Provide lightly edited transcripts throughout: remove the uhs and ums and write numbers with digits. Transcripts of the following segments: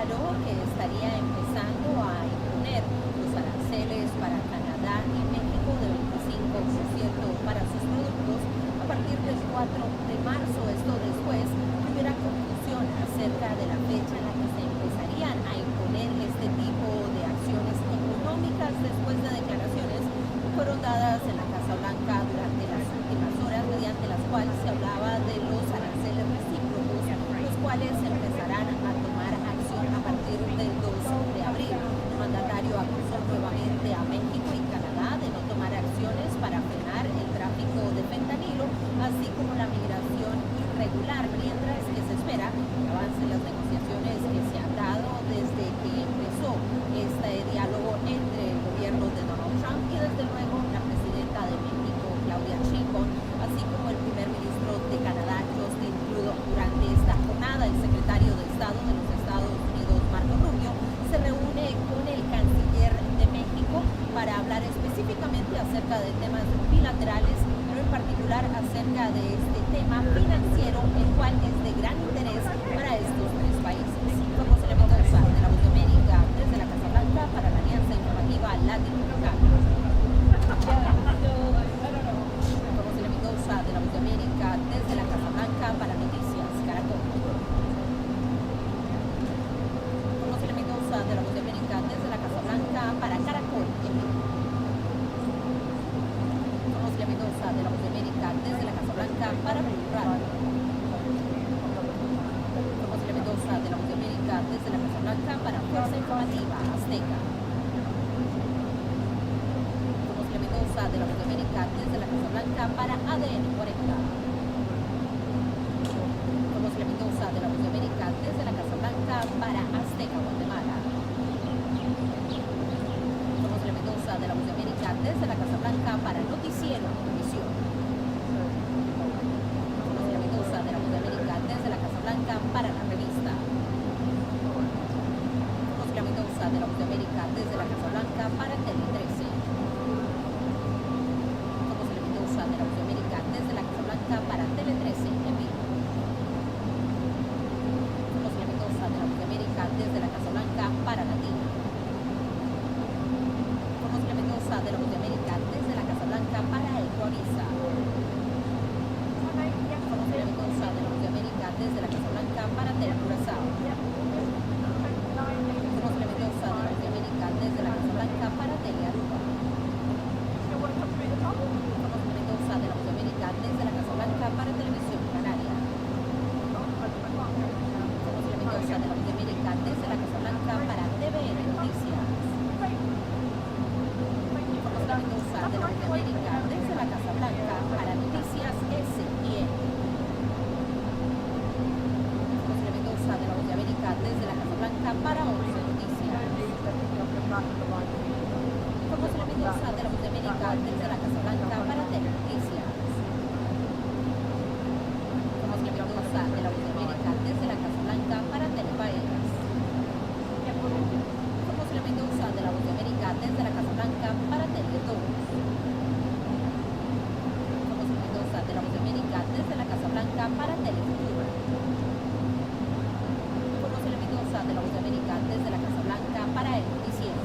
señaló que estaría empezando a imponer los aranceles para Canadá y México de 25% para sus productos a partir del 4 de marzo, esto después que hubiera confusión acerca de la fecha en la que se empezarían a imponer este tipo de acciones económicas después de declaraciones que fueron dadas en la Casa Blanca durante las últimas horas, mediante las cuales se hablaba de los aranceles recíprocos, los cuales empezarán a tomar acción a partir del 2 de abril. El mandatario acusó nuevamente a México y Canadá de no tomar acciones para frenar el tráfico de fentanilo, así como la migración irregular, mientras que se espera que avancen las negociaciones que se han dado desde que empezó este diálogo entre el gobierno de Donald Trump y desde luego la presidenta de México, Claudia Sheinbaum, así como el primer ministro de Canadá, Justin Trudeau. Durante esta jornada, el secretario de Estado de los Estados Unidos, Marco Rubio, se reúne con el canciller de México para hablar específicamente acerca de temas bilaterales, pero en particular acerca de este tema financiero, el cual es de gran interés para estos tres países. Somos Elena Mendoza, de la Voz de América, desde la Casa Blanca, para la Alianza Informativa Latinoamericana. Somos Elena Mendoza, de la Voz de América, desde la Casa Blanca, para Noticias Caracol. Somos Elena Mendoza, de la Voz de América, desde la Casa Blanca, para Caracol. Somos Elena Mendoza, de la Voz de América, desde la Casa Blanca, para Blue Radio. Somos Elena Mendoza, de la Voz de América, desde la Casa Blanca, para Fuerza Informativa Azteca. Somos Elena Mendoza, de la Voz de América, desde la Casa Blanca, para ADN 40. Somos Elena Mendoza, de la Voz de América, desde la Casa Blanca, para Azteca, Guatemala. Somos Elena Mendoza, de la Voz de América, desde la Casa Blanca, para Noticiero Televisión. Somos Elena Mendoza, de la Voz de América, desde la Casa Blanca, para la revista. Somos Elena Mendoza, de la Voz de América, desde la Casa Blanca, para Tele 13. Somos Elena Mendoza, de la Voz de América, desde la Casa Blanca, para Tele 13 en vivo. Somos Elena Mendoza, de la Voz de América, desde la Casa Blanca, para Latino. Somos Elena Mendoza, de la Voz de América, desde la Casa Blanca, para El Cronista. Somos Elena Mendoza, de la Voz de América, desde la Casa Blanca, para Tele Curazao. Somos Elena Mendoza, de la Voz de América, desde la Casa Blanca, para Tele Aruba. Somos Elena Mendoza, de la Voz de América, desde la Casa Blanca, para Televisión Canaria. Somos Elena Mendoza, de la Voz de América, desde la Casa Blanca, para TVN Noticias. Somos Elena Mendoza, de la Voz de América, desde la Casa Blanca, para Noticias SIN. Somos Elena Mendoza, de la Voz de América, desde la Casa Blanca, para 11 Noticias. Somos Elena Mendoza, de la Voz de América, desde la Casa Blanca, para Tele Noticias. Somos Elena Mendoza, de la Voz de América, desde la Casa Blanca, para Telepaís. Somos Elena Mendoza, de la Voz de América, desde la Casa Blanca, para Tele 2. Somos Elena Mendoza, de la Voz de América, desde la Casa Blanca, para Telefuturo. Somos Elena Mendoza, de la Voz de América, desde la Casa Blanca, para El Noticiero.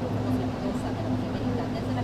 Somos Elena Mendoza, de la Voz de América, desde la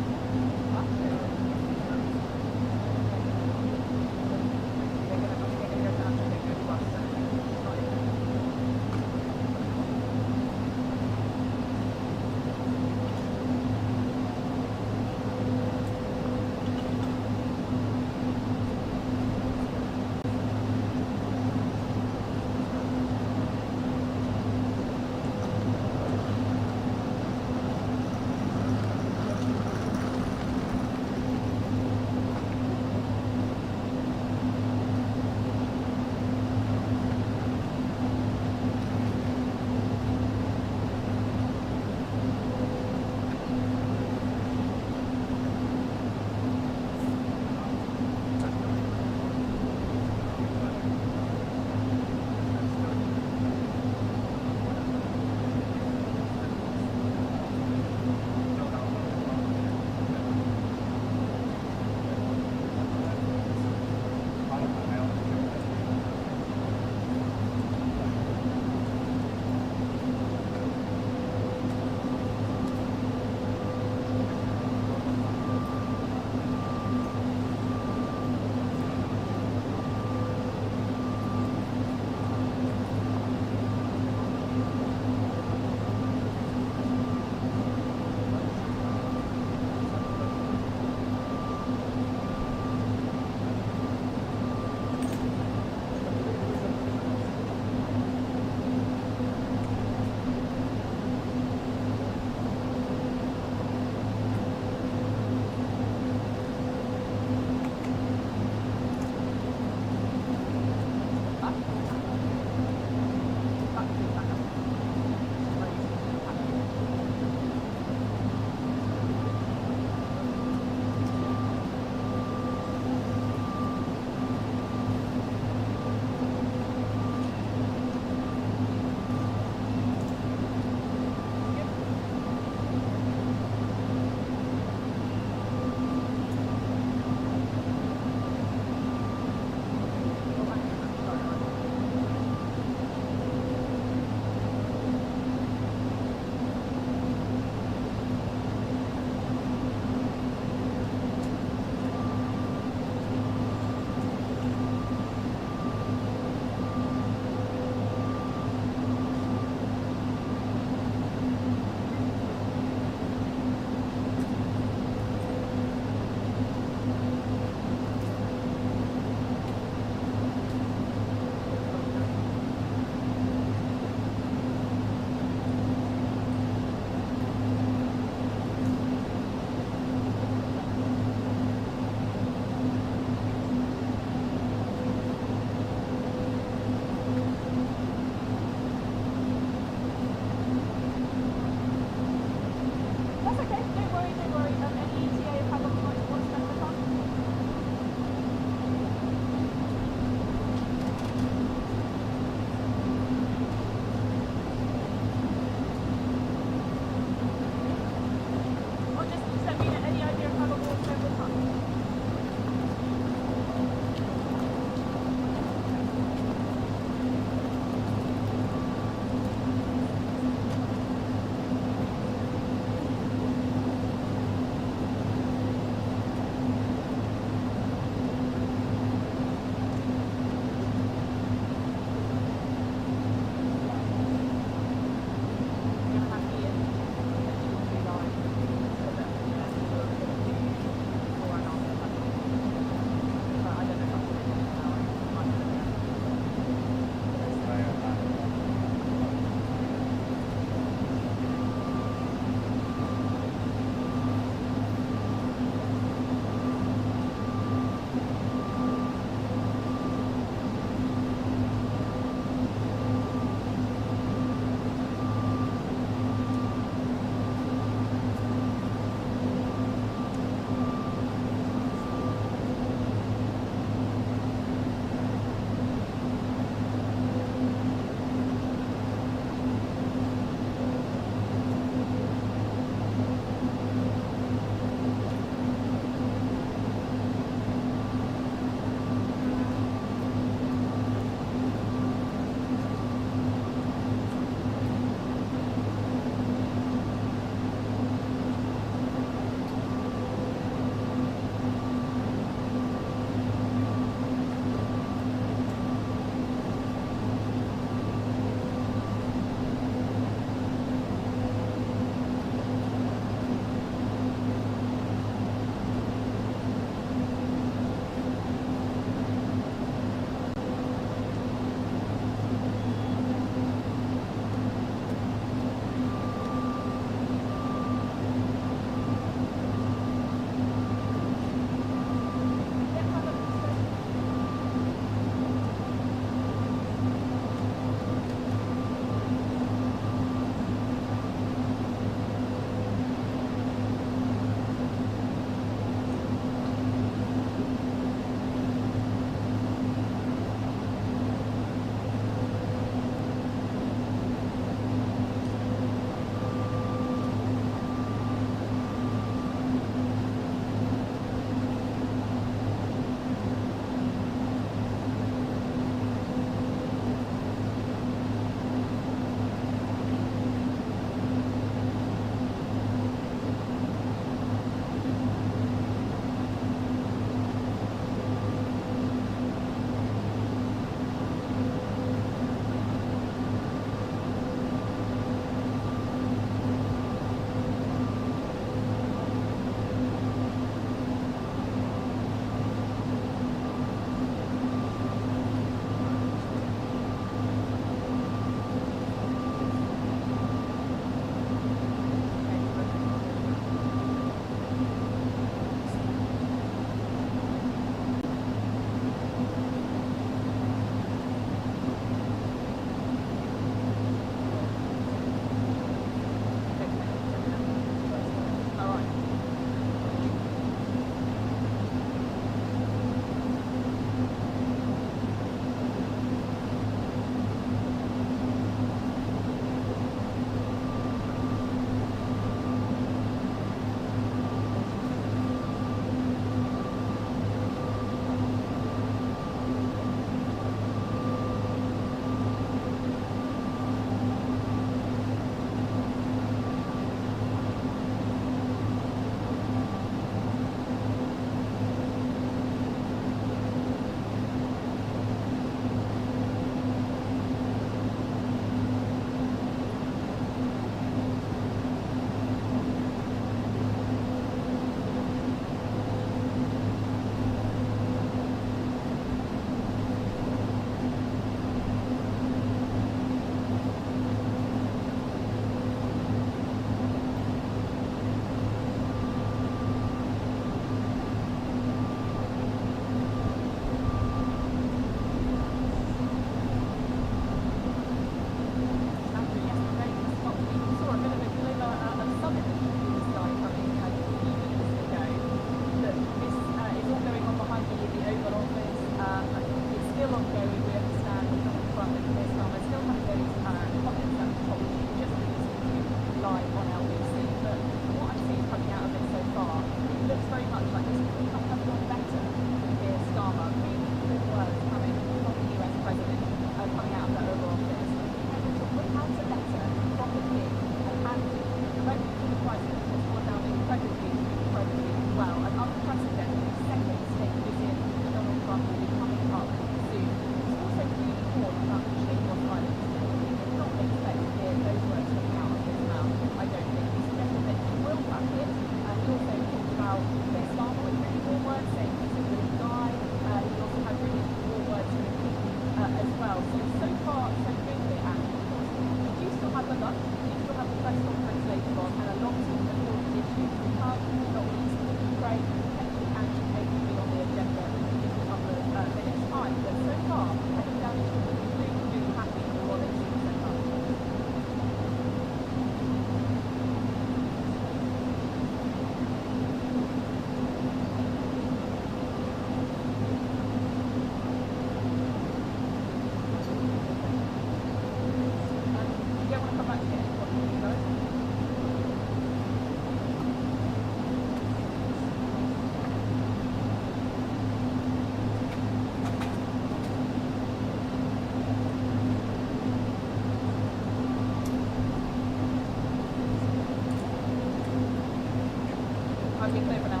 děkuji para.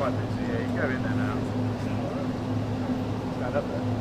Quite busy, yeah, you can go in there now. Stand up there.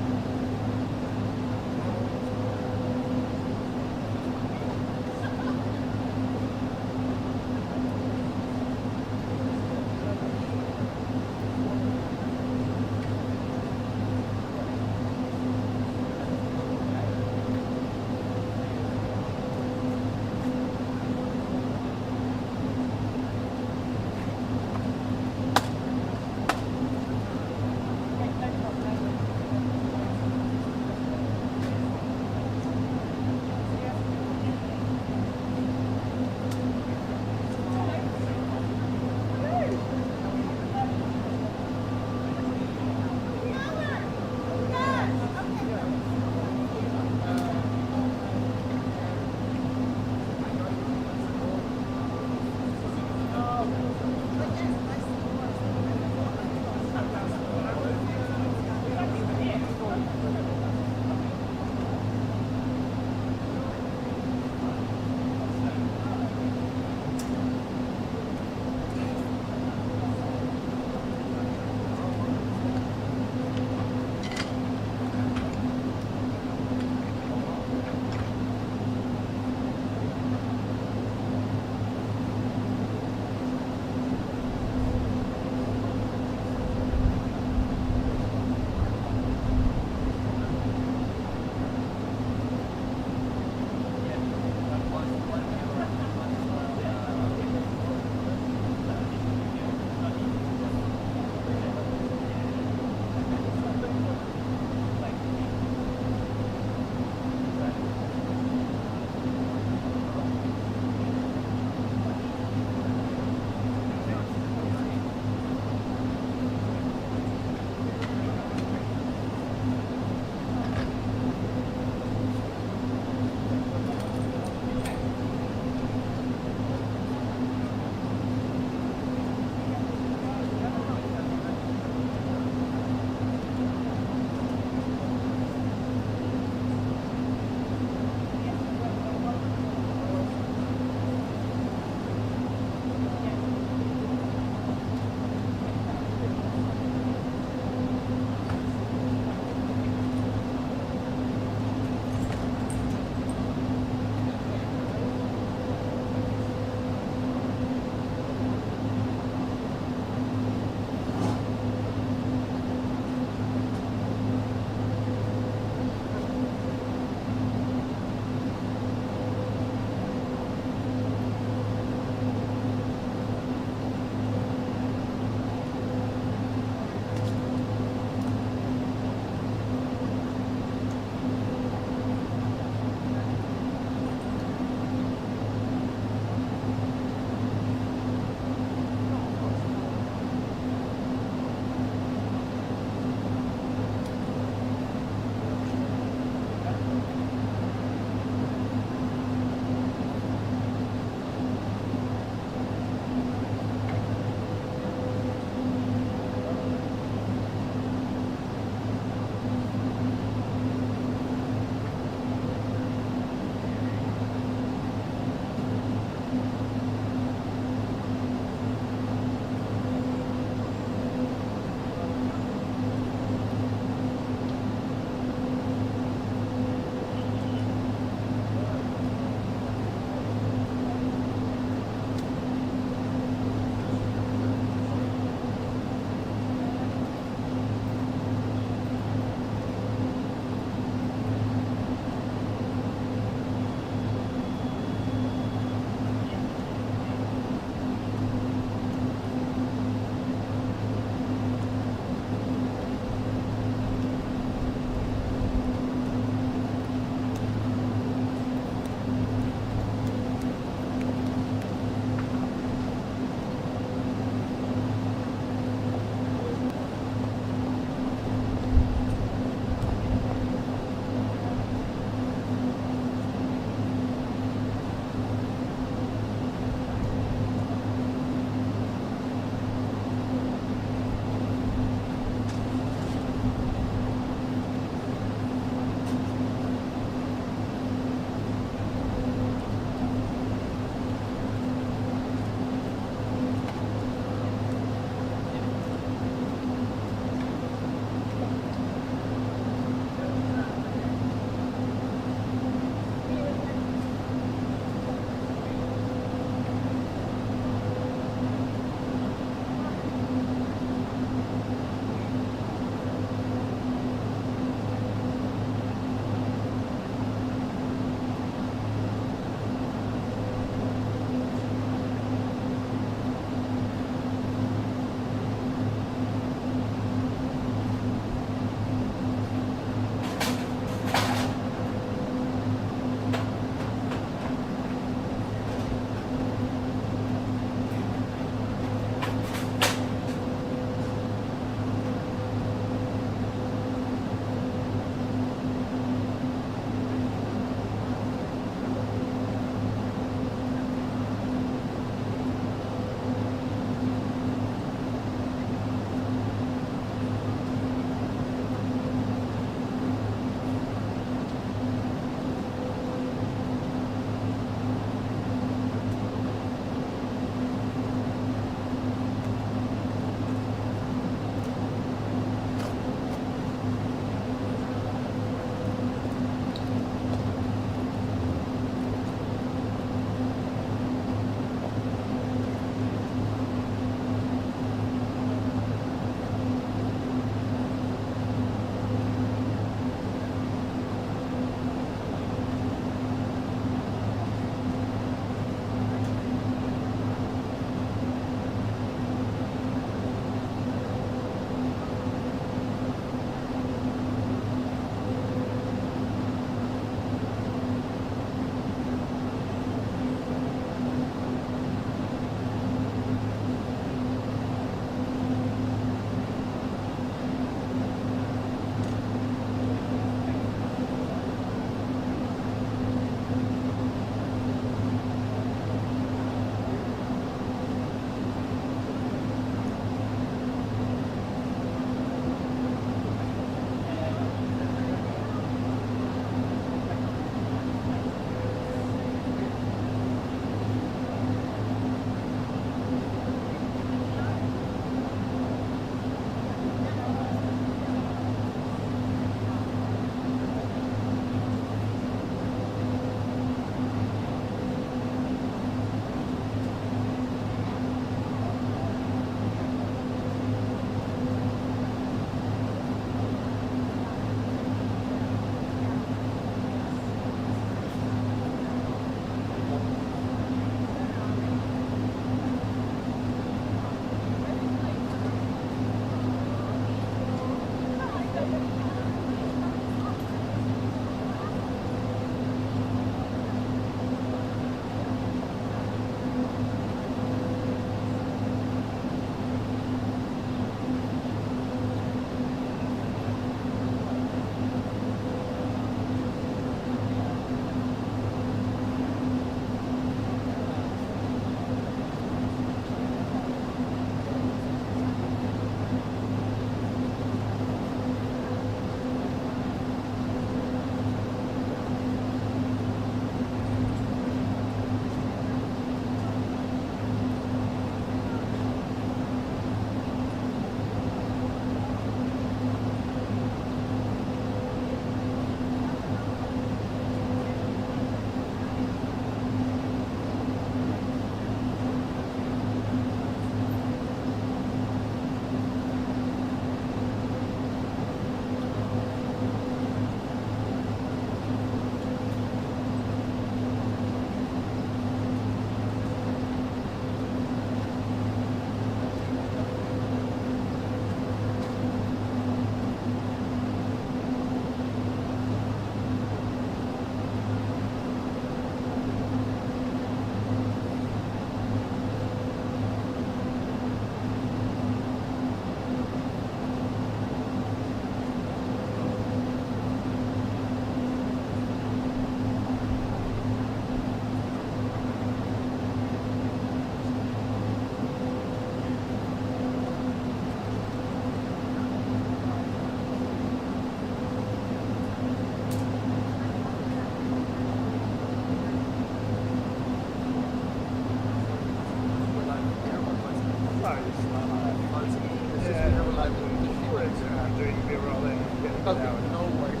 Okay, no worries.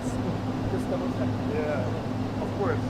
Just double check. Yeah, of course.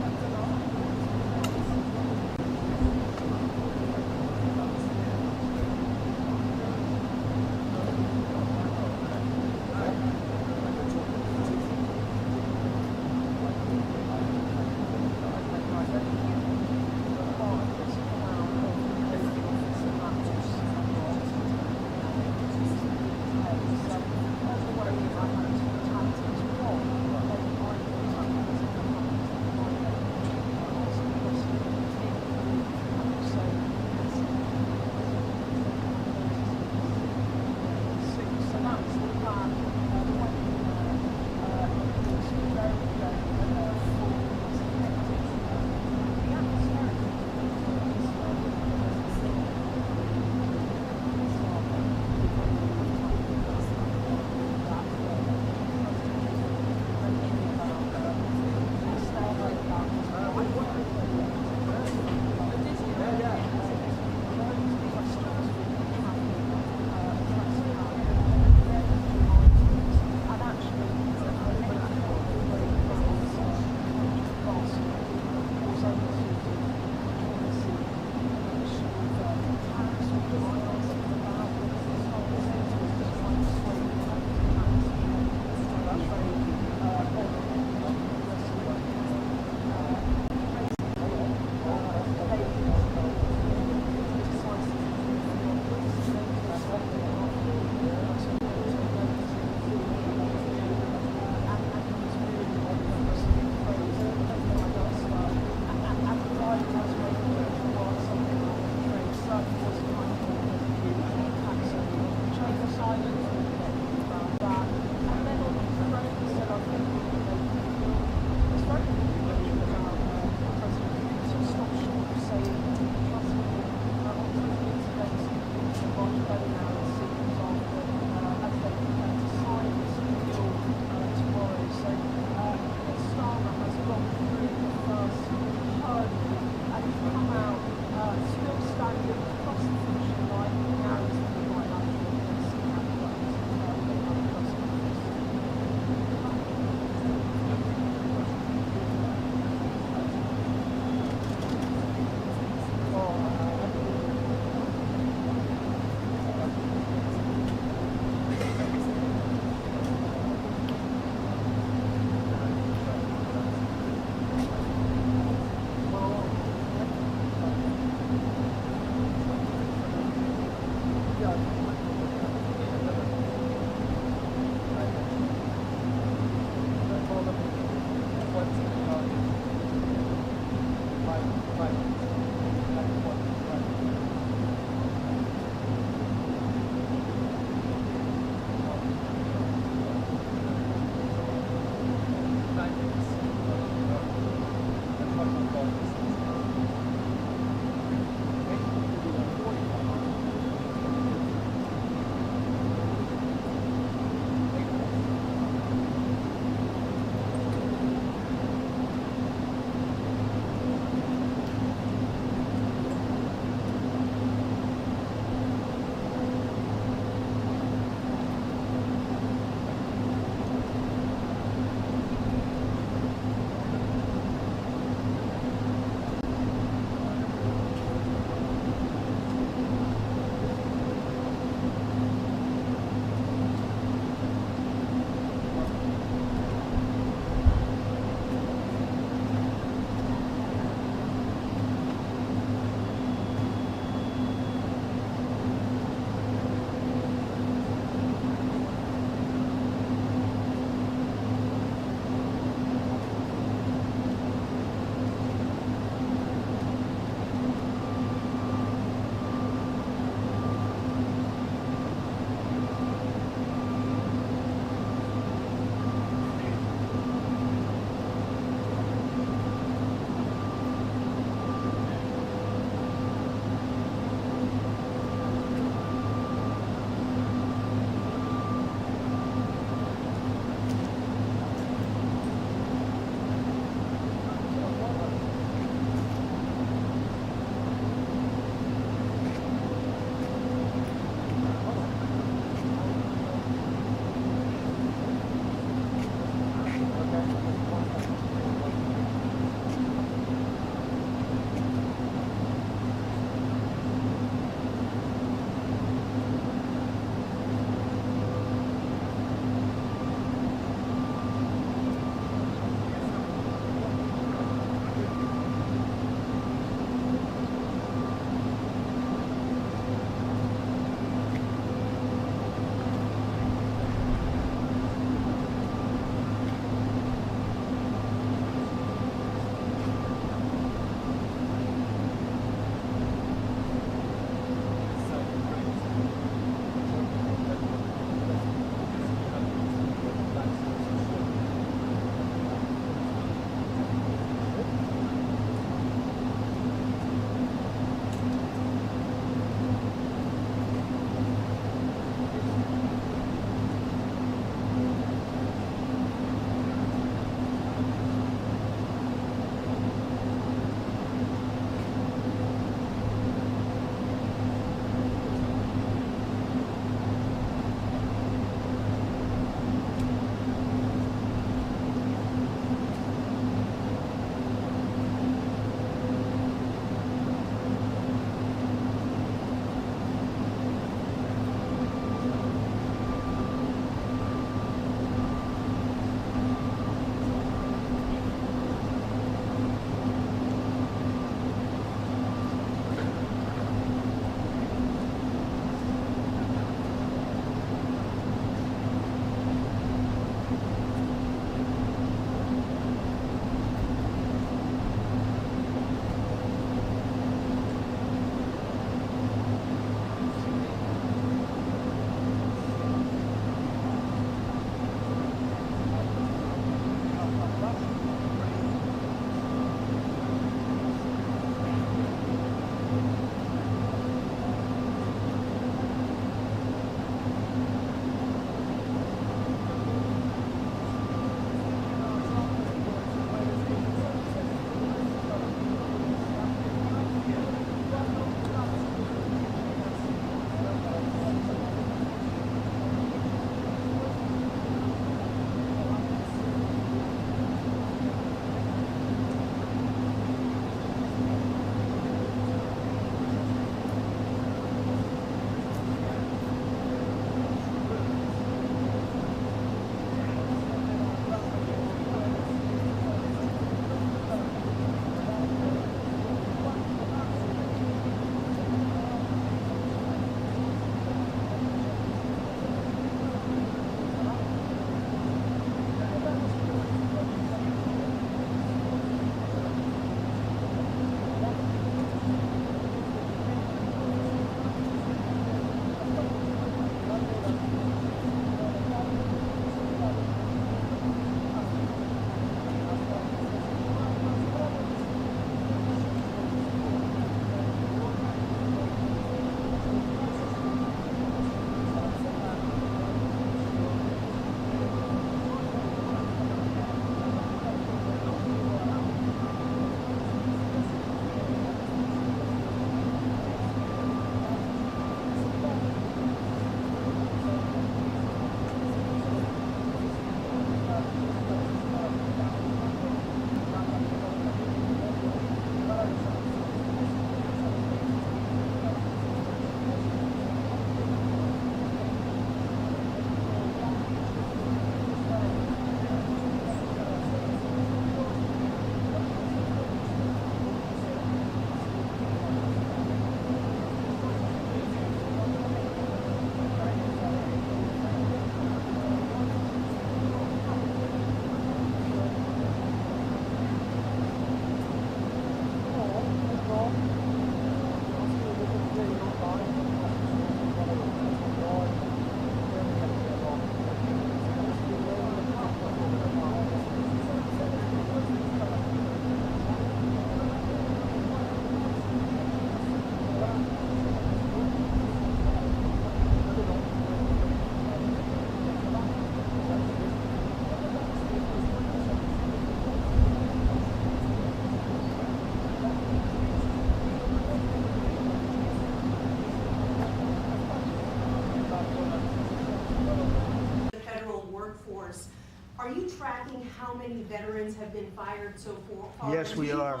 many veterans have been fired so far? Yes, we are.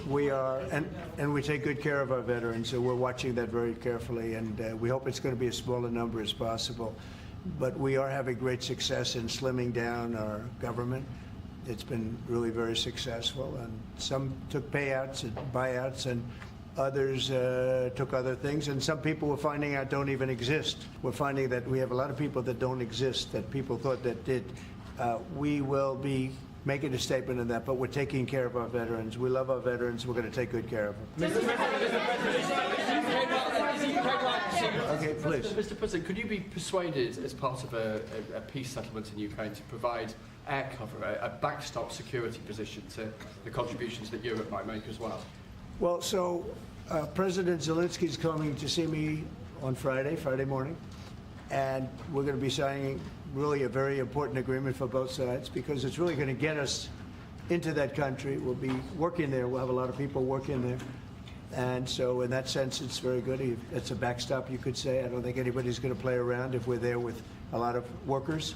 We are, and and we take good care of our veterans, so we're watching that very carefully, and we hope it's going to be as small a number as possible. But we are having great success in slimming down our government. It's been really very successful, and some took payouts and buyouts, and others took other things, and some people we're finding out don't even exist. We're finding that we have a lot of people that don't exist, that people thought that did. We will be making a statement on that, but we're taking care of our veterans. We love our veterans. We're going to take good care of them. Okay, please. Mr. President, could you be persuaded as part of a peace settlement in Ukraine to provide air cover, a backstop security position to the contributions that Europe might make as well? Well, so President Zelensky is coming to see me on Friday morning, and we're going to be signing really a very important agreement for both sides because it's really going to get us into that country. We'll be working there. We'll have a lot of people working there. And so in that sense, it's very good. It's a backstop, you could say. I don't think anybody's going to play around if we're there with a lot of workers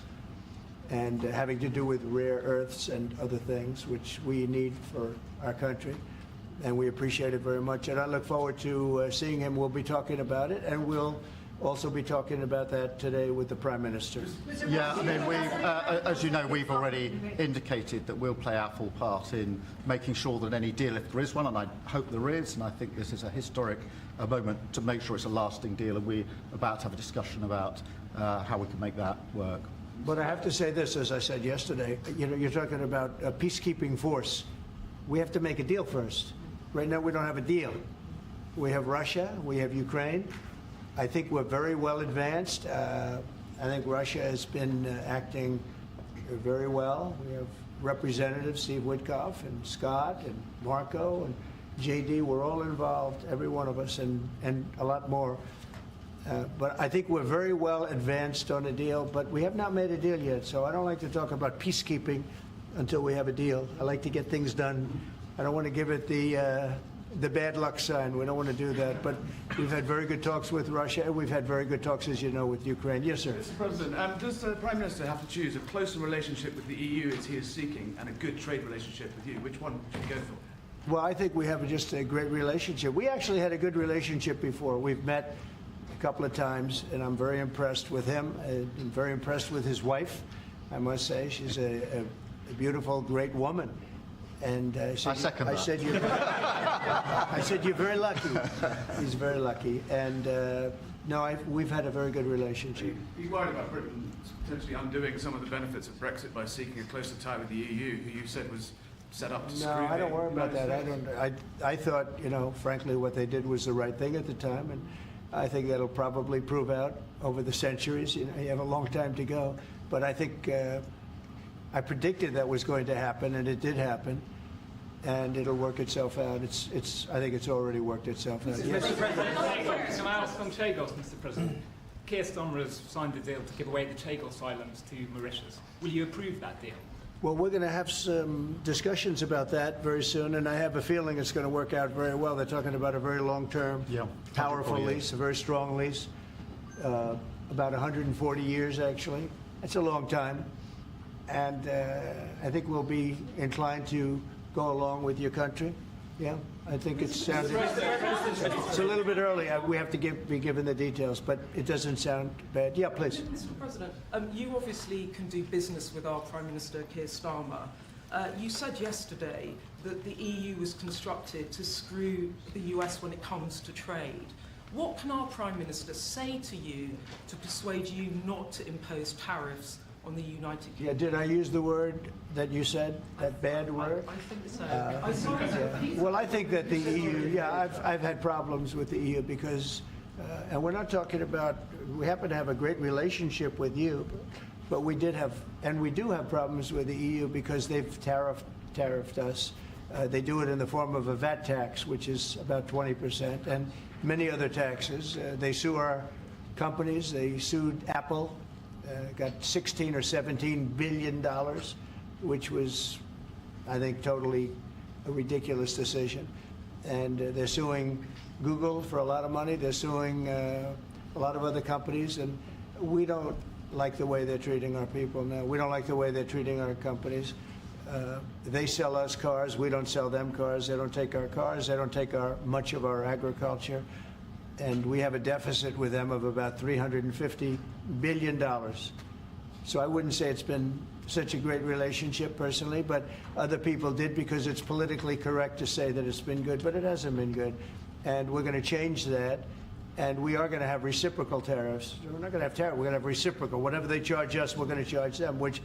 and having to do with rare earths and other things, which we need for our country. And we appreciate it very much. And I look forward to seeing him. We'll be talking about it, and we'll also be talking about that today with the Prime Minister. Yeah, I mean, as you know, we've already indicated that we'll play our full part in making sure that any deal, if there is one, and I hope there is, and I think this is a historic moment to make sure it's a lasting deal, and we're about to have a discussion about how we can make that work. But I have to say this, as I said yesterday, you know, you're talking about a peacekeeping force. We have to make a deal first. Right now, we don't have a deal. We have Russia, we have Ukraine. I think we're very well advanced. I think Russia has been acting very well. We have Representatives Steve Witkoff and Scott and Marco and JD. We're all involved, every one of us, and a lot more. But I think we're very well advanced on a deal, but we have not made a deal yet. So I don't like to talk about peacekeeping until we have a deal. I like to get things done. I don't want to give it the bad luck sign. We don't want to do that. But we've had very good talks with Russia, and we've had very good talks, as you know, with Ukraine. Yes, sir. Mr. President, does the Prime Minister have to choose a closer relationship with the EU as he is seeking and a good trade relationship with you? Which one should he go for? Well, I think we have just a great relationship. We actually had a good relationship before. We've met a couple of times, and I'm very impressed with him. I'm very impressed with his wife, I must say. She's a beautiful, great woman. And I said, I said you're very lucky. He's very lucky. And no, we've had a very good relationship. He's worried about Britain potentially undoing some of the benefits of Brexit by seeking a closer tie with the EU, who you said was set up to screw No, I don't worry about that. States. I thought, you know, frankly, what they did was the right thing at the time, and I think that'll probably prove out over the centuries. You know, you have a long time to go, but I think I predicted that was going to happen, and it did happen, and it'll work itself out. I think it's already worked itself out. Yes. Mr. President, can I ask on Chagos, Mr. President? Keir Starmer has signed a deal to give away the Chagos Islands to Mauritius. Will you approve that deal? Well, we're going to have some discussions about that very soon, and I have a feeling it's going to work out very well. They're talking about a very long-term, powerful lease, a very strong lease, about 140 years, actually. It's a long time, and I think we'll be inclined to go along with your country. Yeah, I think it's a little bit early. We have to be given the details, but it doesn't sound bad. Yeah, please. Mr. President, you obviously can do business with our Prime Minister, Keir Starmer. You said yesterday that the EU was constructed to screw the US when it comes to trade. What can our Prime Minister say to you to persuade you not to impose tariffs on the United Kingdom? Yeah, did I use the word that you said, that bad word? I think so. Well, I think that the EU, I've had problems with the EU because, and we're not talking about, we happen to have a great relationship with you, but we did have, and we do have problems with the EU because they've tariffed us. They do it in the form of a VAT tax, which is about 20%, and many other taxes. They sue our companies. They sued Apple. Got $16 or $17 billion, which was, I think, totally a ridiculous decision. And they're suing Google for a lot of money. They're suing a lot of other companies, and we don't like the way they're treating our people now. We don't like the way they're treating our companies. They sell us cars. We don't sell them cars. They don't take our cars. They don't take much of our agriculture. And we have a deficit with them of about $350 billion. So I wouldn't say it's been such a great relationship personally, but other people did because it's politically correct to say that it's been good, but it hasn't been good. And we're going to change that. And we are going to have reciprocal tariffs. We're not going to have tariffs. We're going to have reciprocal. Whatever they charge us, we're going to charge them, which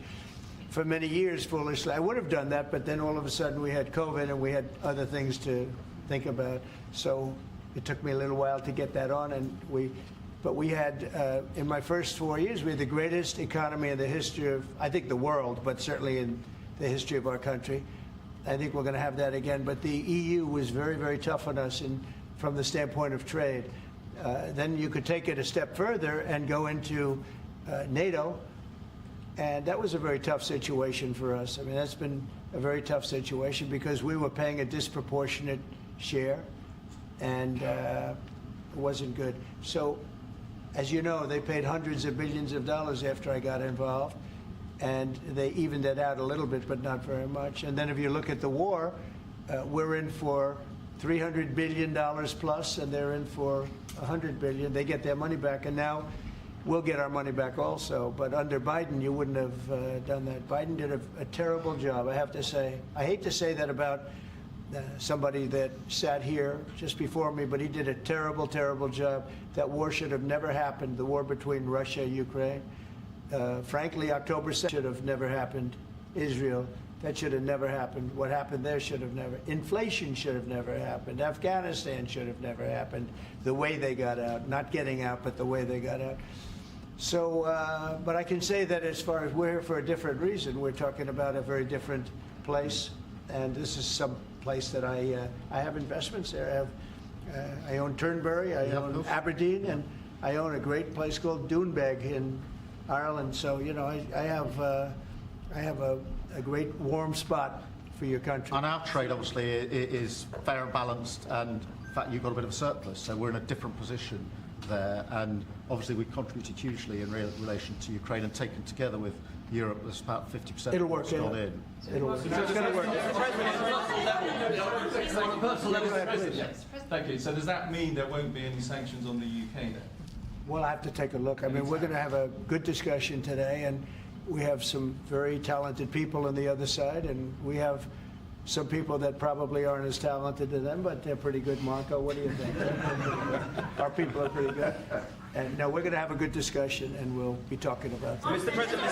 for many years, foolishly, I would have done that, but then all of a sudden we had COVID and we had other things to think about. So it took me a little while to get that on. But we had, in my first 4 years, we had the greatest economy in the history of, I think, the world, but certainly in the history of our country. I think we're going to have that again. But the EU was very, very tough on us from the standpoint of trade. Then you could take it a step further and go into NATO, and that was a very tough situation for us. I mean, that's been a very tough situation because we were paying a disproportionate share, and it wasn't good. So, as you know, they paid hundreds of billions of dollars after I got involved, and they evened it out a little bit, but not very much. And then if you look at the war, we're in for $300 billion plus, and they're in for $100 billion. They get their money back, and now we'll get our money back also. But under Biden, you wouldn't have done that. Biden did a terrible job, I have to say. I hate to say that about somebody that sat here just before me, but he did a terrible, terrible job. That war should have never happened, the war between Russia and Ukraine. Frankly, October 2nd should have never happened. Israel, that should have never happened. What happened there should have never. Inflation should have never happened. Afghanistan should have never happened. The way they got out, not getting out, but the way they got out. So, but I can say that as far as we're here for a different reason. We're talking about a very different place, and this is some place that I have investments there. I own Turnberry, I own Aberdeen, and I own a great place called Doonbeg in Ireland. So, you know, I have a great warm spot for your country. And our trade, obviously, is fair and balanced, and in fact, you've got a bit of a surplus, so we're in a different position there. And obviously, we've contributed hugely in relation to Ukraine, and taken together with Europe, there's about 50% It'll of what's work, gone yeah. in. It'll work. It's going to work. Thank you. So does that mean there won't be any sanctions on the UK then? We'll have to take a look. I mean, we're going to have a good discussion today, and we have some very talented people on the other side, and we have some people that probably aren't as talented as them, but they're pretty good. Marco, what do you think? Our people are pretty good. And no, we're going to have a good discussion, and we'll be talking about that. Mr. President,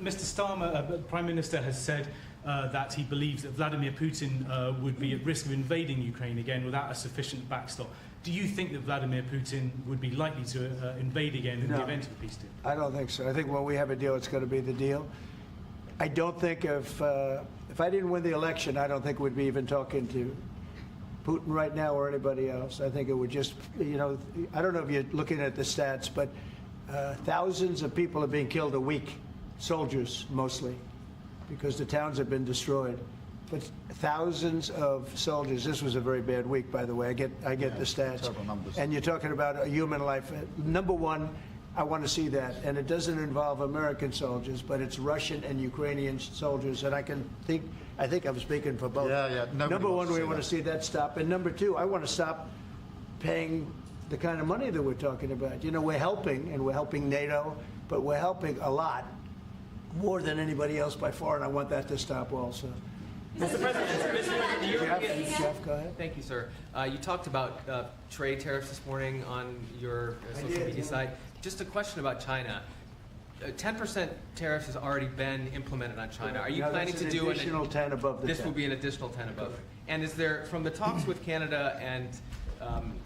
Mr. Starmer, Prime Minister, has said that he believes that Vladimir Putin would be at risk of invading Ukraine again without a sufficient backstop. Do you think that Vladimir Putin would be likely to invade again in the event of a peace deal? I don't think so. I think when we have a deal, it's going to be the deal. I don't think if I didn't win the election, I don't think we'd be even talking to Putin right now or anybody else. I think it would just, you know, I don't know if you're looking at the stats, but thousands of people are being killed a week, soldiers mostly, because the towns have been destroyed. But thousands of soldiers. This was a very bad week, by the way. I get the stats. Terrible numbers. And you're talking about a human life. Number one, I want to see that, and it doesn't involve American soldiers, but it's Russian and Ukrainian soldiers, and I think I'm speaking for both. Yeah. Number one, we want to see that stop, and number two, I want to stop paying the kind of money that we're talking about. You know, we're helping, and we're helping NATO, but we're helping a lot, more than anybody else by far, and I want that to stop also. Mr. President, Jeff, go ahead. Thank you, sir. You talked about trade tariffs this morning on your social media site. Just a question about China. 10% tariffs has already been implemented on China. Are you planning to do an additional 10 above the 10? This will be an additional 10 above. And is there, from the talks with Canada and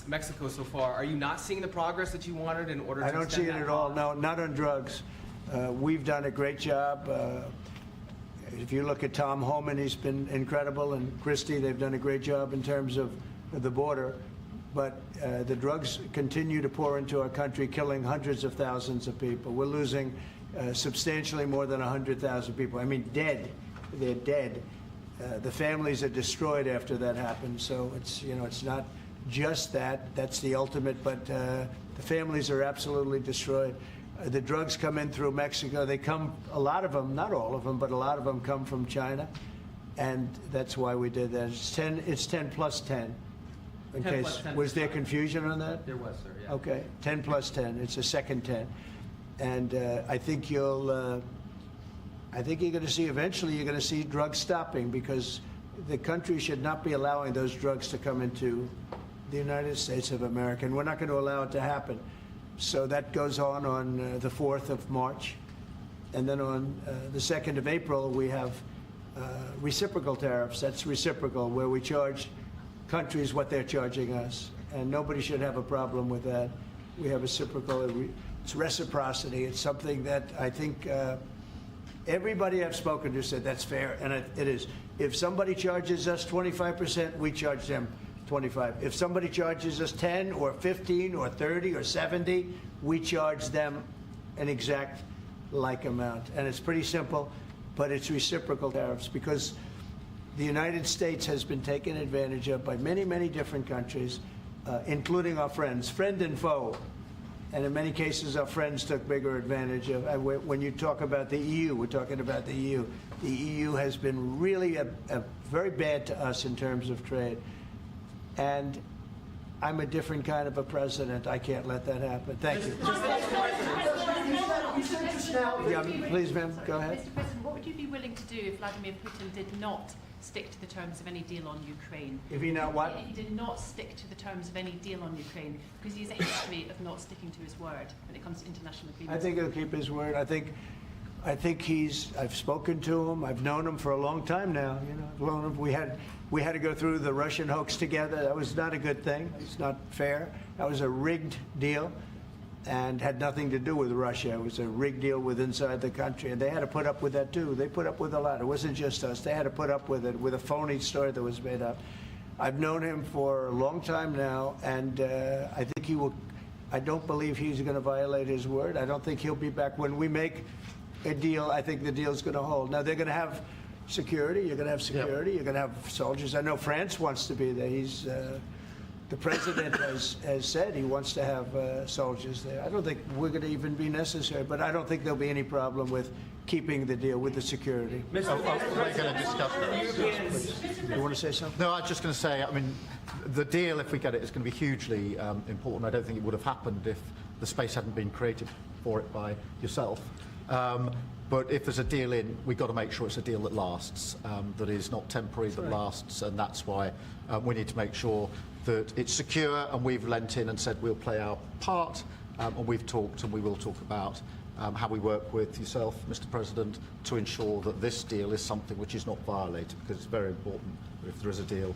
Mexico so far, are you not seeing the progress that you wanted in order to I don't see it at all. No, not on drugs. We've done a great job. If you look at Tom Homan, he's been incredible, and Christie, they've done a great job in terms of the border. But the drugs continue to pour into our country, killing hundreds of thousands of people. We're losing substantially more than 100,000 people. I mean, dead. They're dead. The families are destroyed after that happens. So it's, you know, it's not just that. That's the ultimate. But the families are absolutely destroyed. The drugs come in through Mexico. They come, a lot of them, not all of them, but a lot of them come from China. And that's why we did that. It's 10 plus 10. In 10 case, plus 10 was there confusion on that? There was, sir, yeah. Okay, 10 plus 10. It's a second 10. And I think you're going to see, eventually you're going to see drugs stopping, because the country should not be allowing those drugs to come into the United States of America, and we're not going to allow it to happen. So that goes on the 4th of March. And then on the 2nd of April, we have reciprocal tariffs. That's reciprocal, where we charge countries what they're charging us. And nobody should have a problem with that. We have reciprocal, it's reciprocity. It's something that I think everybody I've spoken to said that's fair, and it is. If somebody charges us 25%, we charge them 25. If somebody charges us 10 or 15 or 30 or 70, we charge them an exact like amount. And it's pretty simple, but it's reciprocal tariffs, because the United States has been taken advantage of by many, many different countries, including our friends, friend and foe. And in many cases, our friends took bigger advantage of. When you talk about the EU, we're talking about the EU. The EU has been really very bad to us in terms of trade. And I'm a different kind of a president. I can't let that happen. Thank you. You said just now. Yeah, please, ma'am, go ahead. Mr. President, what would you be willing to do if Vladimir Putin did not stick to the terms of any deal on Ukraine? If he not what? He did not stick to the terms of any deal on Ukraine, because he has a history of not sticking to his word when it comes to international agreements. I think he'll keep his word. I think I've spoken to him. I've known him for a long time now. You know, I've known him. We had to go through the Russian hoax together. That was not a good thing. It's not fair. That was a rigged deal, and had nothing to do with Russia. It was a rigged deal with inside the country, and they had to put up with that too. They put up with a lot. It wasn't just us. They had to put up with it, with a phony story that was made up. I've known him for a long time now, and I think he will. I don't believe he's going to violate his word. I don't think he'll be back. When we make a deal, I think the deal's going to hold. Now, they're going to have security. You're going to have security. You're going to have soldiers. I know France wants to be there. The president has said he wants to have soldiers there. I don't think we're going to even be necessary, but I don't think there'll be any problem with keeping the deal with the security. We're going to discuss that. You want to say something? No, I was just going to say, I mean, the deal, if we get it, is going to be hugely important. I don't think it would have happened if the space hadn't been created for it by yourself. But if there's a deal in, we've got to make sure it's a deal that lasts, that is not temporary, that lasts, and that's why we need to make sure that it's secure, and we've lent in and said we'll play our part, and we've talked and we will talk about how we work with yourself, Mr. President, to ensure that this deal is something which is not violated, because it's very important that if there is a deal,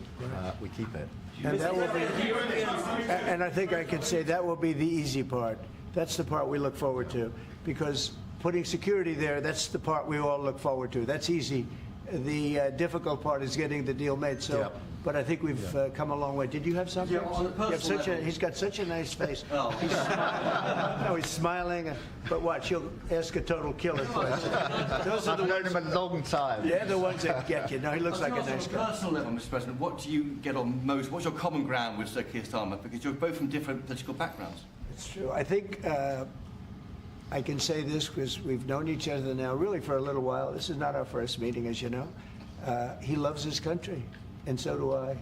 we keep it. And that will be, and I think I can say that will be the easy part. That's the part we look forward to, because putting security there, that's the part we all look forward to. That's easy. The difficult part is getting the deal made. So, but I think we've come a long way. Did you have something? Yeah, on a personal level. He's got such a nice face. Oh. He's smiling. No, he's smiling. But watch, he'll ask a total killer question. Those are the I've known him a long time. They're the ones that get you. No, he looks like a nice guy. On a personal level, Mr. President, what do you get on most? What's your common ground with Sir Keir Starmer? Because you're both from different political backgrounds. It's true. I think I can say this because we've known each other now really for a little while. This is not our first meeting, as you know. He loves his country, and so do I.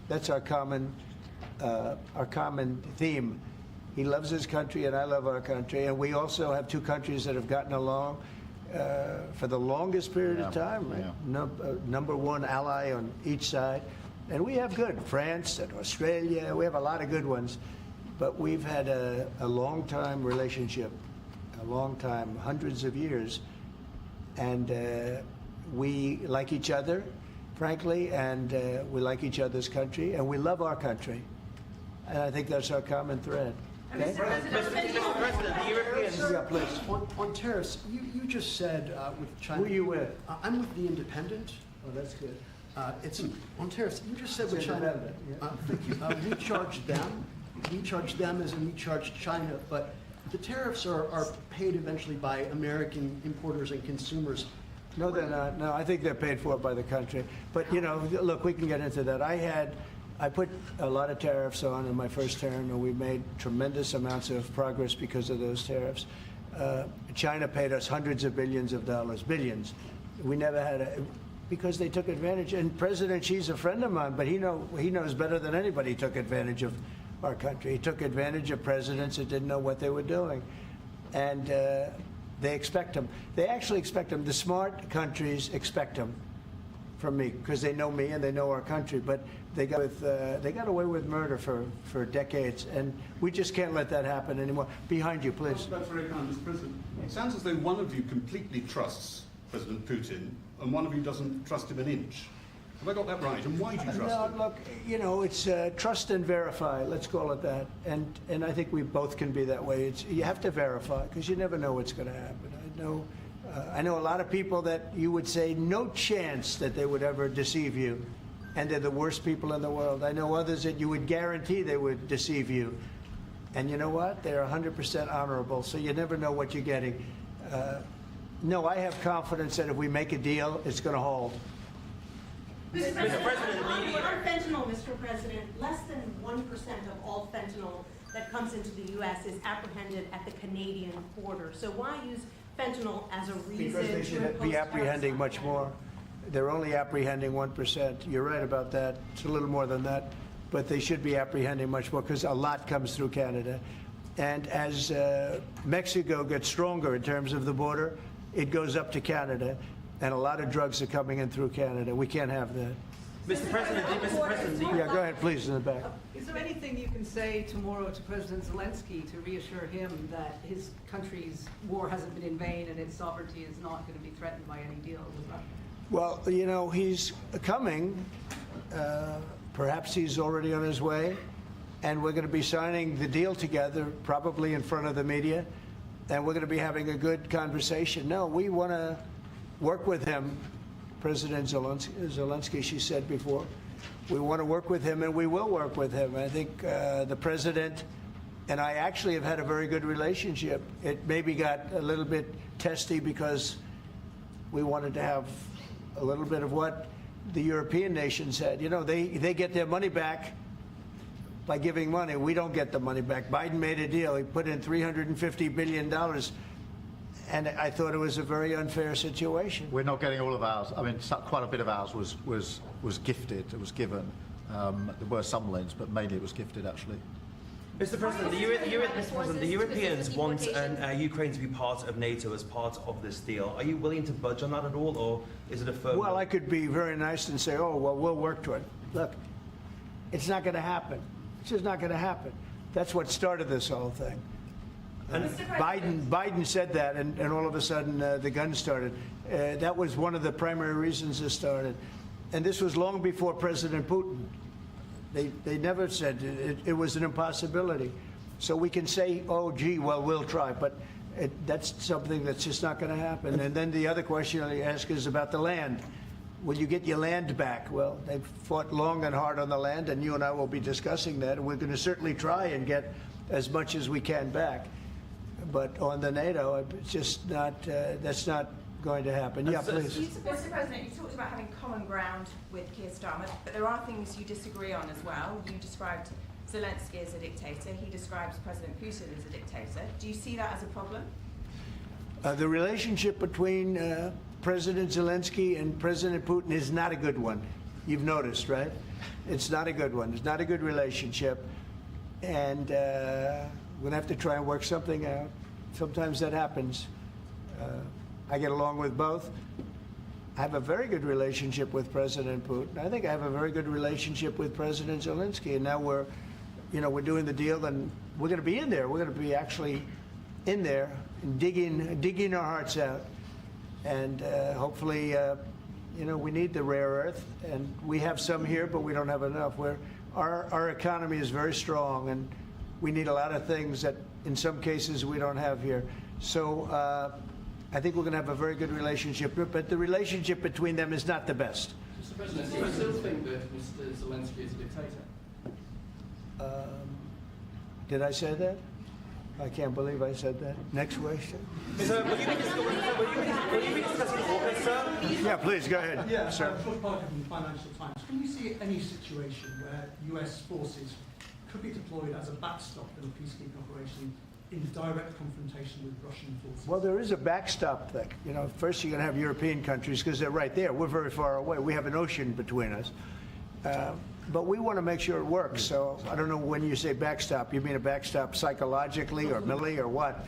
That's our common theme. He loves his country, and I love our country. And we also have two countries that have gotten along for the longest period of time. Right? Number one ally on each side. And we have good. France and Australia, we have a lot of good ones. But we've had a long-time relationship, a long time, hundreds of years. And we like each other, frankly, and we like each other's country, and we love our country. And I think that's our common thread. Okay? Mr. President, the Europeans... Yeah, please. On tariffs, you just said with China... Who are you with? I'm with The Independent. Oh, that's good. It's on tariffs. You just said with China... Thank you. We charge them. We charge them as in we charge China, but the tariffs are paid eventually by American importers and consumers. No, they're not. No, I think they're paid for by the country. But, you know, look, we can get into that. I put a lot of tariffs on in my first term, and we made tremendous amounts of progress because of those tariffs. China paid us hundreds of billions of dollars, billions. We never had because they took advantage. And President Xi's a friend of mine, but he knows better than anybody he took advantage of our country. He took advantage of presidents that didn't know what they were doing. And they expect them. They actually expect them. The smart countries expect them from me because they know me and they know our country. But they got away with murder for decades, and we just can't let that happen anymore. Behind you, please. That's very kind, Mr. President. It sounds as though one of you completely trusts President Putin and one of you doesn't trust him an inch. Have I got that right? And why do you trust him? Look, it's trust and verify. Let's call it that. And I think we both can be that way. You have to verify because you never know what's going to happen. I know a lot of people that you would say no chance that they would ever deceive you, and they're the worst people in the world. I know others that you would guarantee they would deceive you, and you know what? They're 100% honorable. So you never know what you're getting. No, I have confidence that if we make a deal, it's going to hold. Mr. President, on fentanyl, Mr. President, less than 1% of all fentanyl that comes into the U.S. is apprehended at the Canadian border. So why use fentanyl as a reason Because they should be apprehending much more. They're only apprehending 1%. You're right about that. It's a little more than that. But they should be apprehending much more because a lot comes through Canada. And as Mexico gets stronger in terms of the border, it goes up to Canada. And a lot of drugs are coming in through Canada. We can't have that. Mr. President, Yeah, go ahead, please, in the back. Is there anything you can say tomorrow to President Zelensky to reassure him that his country's war hasn't been in vain and its sovereignty is not going to be threatened by any deal with Russia? Well, he's coming. Perhaps he's already on his way. And we're going to be signing the deal together, probably in front of the media. And we're going to be having a good conversation. No, we want to work with him. President Zelensky, she said before, we want to work with him, and we will work with him. I think the president and I actually have had a very good relationship. It maybe got a little bit testy because we wanted to have a little bit of what the European nations had. They get their money back by giving money. We don't get the money back. Biden made a deal. He put in $350 billion. And I thought it was a very unfair situation. We're not getting all of ours. I mean, quite a bit of ours was gifted. It was given. There were some loans, but mainly it was gifted, actually. Mr. President, the Europeans want Ukraine to be part of NATO as part of this deal. Are you willing to budge on that at all, or is it a firm? Well, I could be very nice and say, oh, well, we'll work to it. Look, it's not going to happen. It's just not going to happen. That's what started this whole thing. Biden said that, and all of a sudden the guns started. That was one of the primary reasons it started. And this was long before President Putin. They never said it was an impossibility. So we can say, oh, gee, well, we'll try. But that's something that's just not going to happen. And then the other question you ask is about the land. Will you get your land back? Well, they've fought long and hard on the land, and you and I will be discussing that. And we're going to certainly try and get as much as we can back. But on the NATO, it's just not, that's not going to happen. Yeah, please. Mr. President, you talked about having common ground with Keir Starmer, but there are things you disagree on as well. You described Zelensky as a dictator. He describes President Putin as a dictator. Do you see that as a problem? The relationship between President Zelensky and President Putin is not a good one. You've noticed, right? It's not a good one. It's not a good relationship. And we're going to have to try and work something out. Sometimes that happens. I get along with both. I have a very good relationship with President Putin. I think I have a very good relationship with President Zelensky. And now we're doing the deal, and we're going to be in there. We're going to be actually in there and digging our hearts out. And hopefully, we need the rare earth, and we have some here, but we don't have enough. Our economy is very strong, and we need a lot of things that in some cases we don't have here. So I think we're going to have a very good relationship, but the relationship between them is not the best. Mr. President, do you still think that Mr. Zelensky is a dictator? Did I say that? I can't believe I said that. Next question. Will you be discussing August, sir? Yeah, please, go ahead, Yeah, sir. George Parker from the Financial Times. Can you see any situation where US forces could be deployed as a backstop in a peacekeeping operation in direct confrontation with Russian forces? Well, there is a backstop thing. You know, first you're going to have European countries because they're right there. We're very far away. We have an ocean between us. But we want to make sure it works. So I don't know when you say backstop, you mean a backstop psychologically or military or what?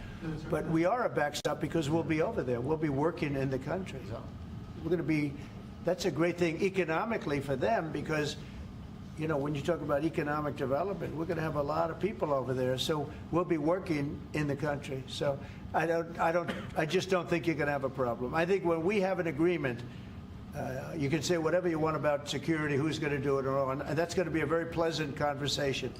But we are a backstop because we'll be over there. We'll be working in the country. We're going to be, that's a great thing economically for them because, you know, when you talk about economic development, we're going to have a lot of people over there. So we'll be working in the country. So I just don't think you're going to have a problem. I think when we have an agreement, you can say whatever you want about security, who's going to do it, and that's going to be a very pleasant conversation.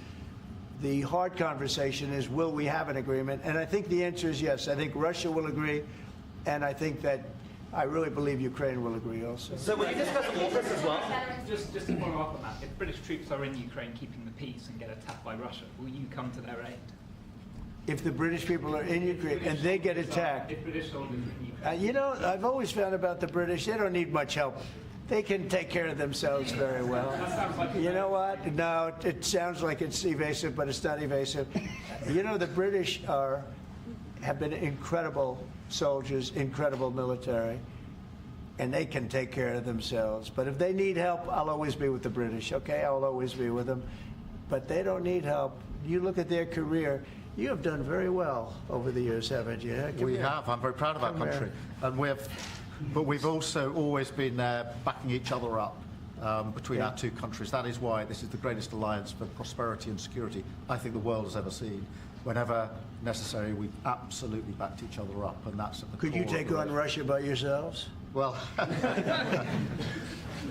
The hard conversation is, will we have an agreement? And I think the answer is yes. I think Russia will agree, and I think that I really believe Ukraine will agree also. So will you discuss AUKUS as well? Just to follow up on that, if British troops are in Ukraine keeping the peace and get attacked by Russia, will you come to their aid? If the British people are in Ukraine and they get attacked, If British soldiers are in Ukraine. you know, I've always found about the British, they don't need much help. They can take care of themselves very well. You know what? No, it sounds like it's evasive, but it's not evasive. You know, the British have been incredible soldiers, incredible military, and they can take care of themselves. But if they need help, I'll always be with the British, okay? I'll always be with them. But they don't need help. You look at their career. You have done very well over the years, haven't you? We have. I'm very proud of our country. And but we've also always been there backing each other up between our two countries. That is why this is the greatest alliance for prosperity and security I think the world has ever seen. Whenever necessary, we've absolutely backed each other up, and that's at the core. Could you take on Russia by yourselves? Well, all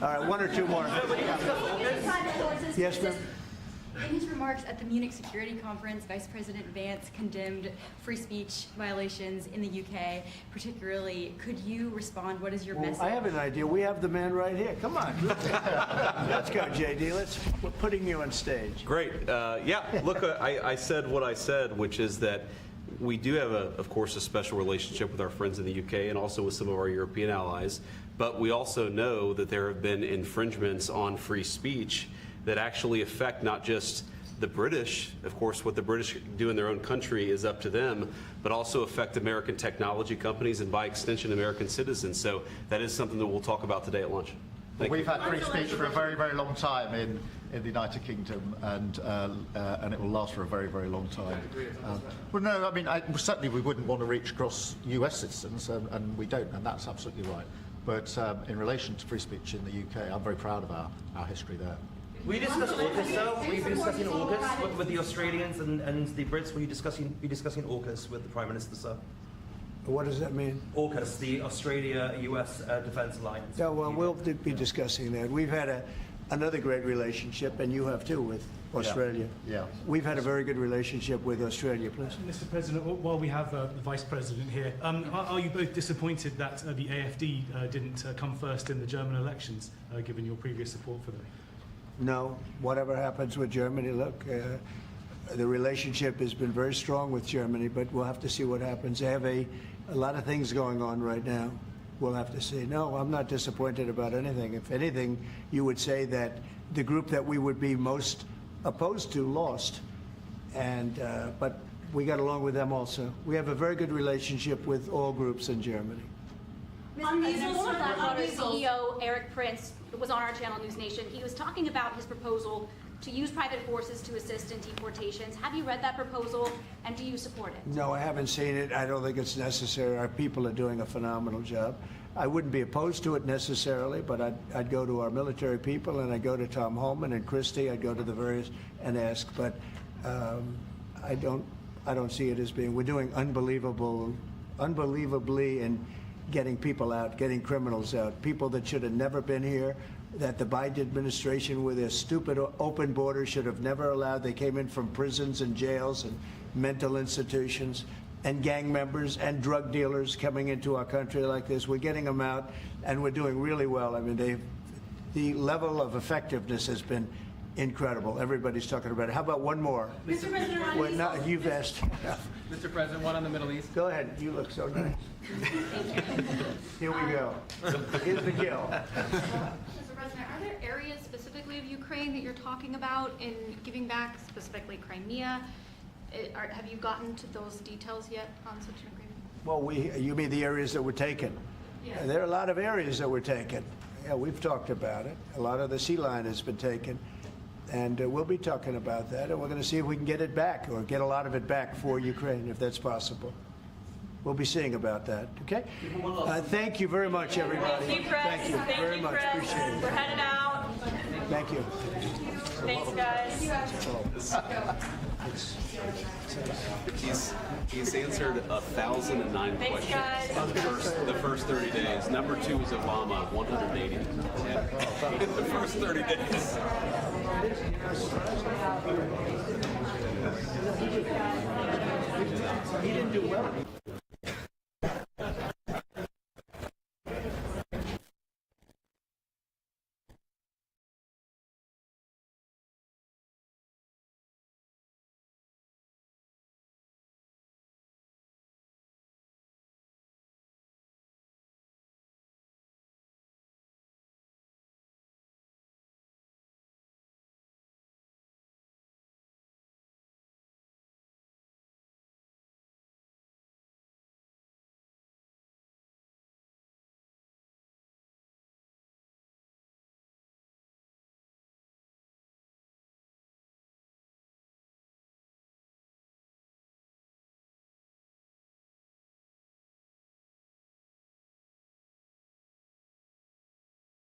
right, one or two more. Yes, ma'am. In his remarks at the Munich Security Conference, Vice President Vance condemned free speech violations in the UK, particularly. Could you respond? What is your message? I have an idea. We have the man right here. Come on. Let's go, JD. We're putting you on stage. Great. Yeah, look, I said what I said, which is that we do have, of course, a special relationship with our friends in the UK and also with some of our European allies. But we also know that there have been infringements on free speech that actually affect not just the British. Of course, what the British do in their own country is up to them, but also affect American technology companies and, by extension, American citizens. So that is something that we'll talk about today at lunch. We've had free speech for a very, very long time in the United Kingdom, and it will last for a very, very long time. Well, no, I mean, certainly we wouldn't want to reach across US citizens, and we don't, and that's absolutely right. But in relation to free speech in the UK, I'm very proud of our history there. Will you discuss AUKUS, though? Will you be discussing AUKUS with the Australians and the Brits? Will you be discussing AUKUS with the Prime Minister, sir? What does that mean? AUKUS, the Australia-US Defence Alliance. Yeah, well, we'll be discussing that. We've had another great relationship, and you have too, with Australia. Yeah. We've had a very good relationship with Australia, please. Mr. President, while we have the Vice President here, are you both disappointed that the AfD didn't come first in the German elections, given your previous support for them? No, whatever happens with Germany, look, the relationship has been very strong with Germany, but we'll have to see what happens. They have a lot of things going on right now. We'll have to see. No, I'm not disappointed about anything. If anything, you would say that the group that we would be most opposed to lost, but we got along with them also. We have a very good relationship with all groups in Germany. Former Blackwater CEO Eric Prince was on our channel News Nation. He was talking about his proposal to use private forces to assist in deportations. Have you read that proposal, and do you support it? No, I haven't seen it. I don't think it's necessary. Our people are doing a phenomenal job. I wouldn't be opposed to it necessarily, but I'd go to our military people, and I'd go to Tom Homan and Christie. I'd go to the various and ask, but I don't see it as being. We're doing unbelievably in getting people out, getting criminals out, people that should have never been here, that the Biden administration with their stupid open borders should have never allowed. They came in from prisons and jails and mental institutions, and gang members and drug dealers coming into our country like this. We're getting them out, and we're doing really well. I mean, the level of effectiveness has been incredible. Everybody's talking about it. How about one more? Mr. President, you've asked enough. Mr. President, one on the Middle East. Go ahead. You look so nice. Here we go. Here's the kill. Mr. President, are there areas specifically of Ukraine that you're talking about in giving back, specifically Crimea? Have you gotten to those details yet on such an agreement? Well, you mean the areas that were taken? Yeah. There are a lot of areas that were taken. Yeah, we've talked about it. A lot of the sea line has been taken. And we'll be talking about that, and we're going to see if we can get it back, or get a lot of it back for Ukraine, if that's possible. We'll be seeing about that, okay? Thank you very much, everybody. Thank you, Chris. Thank you very much. Chris. Appreciate it. We're headed out. Thank you. Thanks, guys. He's answered 1,009 Thanks, questions guys. the first 30 days. Number 2 is Obama, 180. The first 30 days. He didn't do well.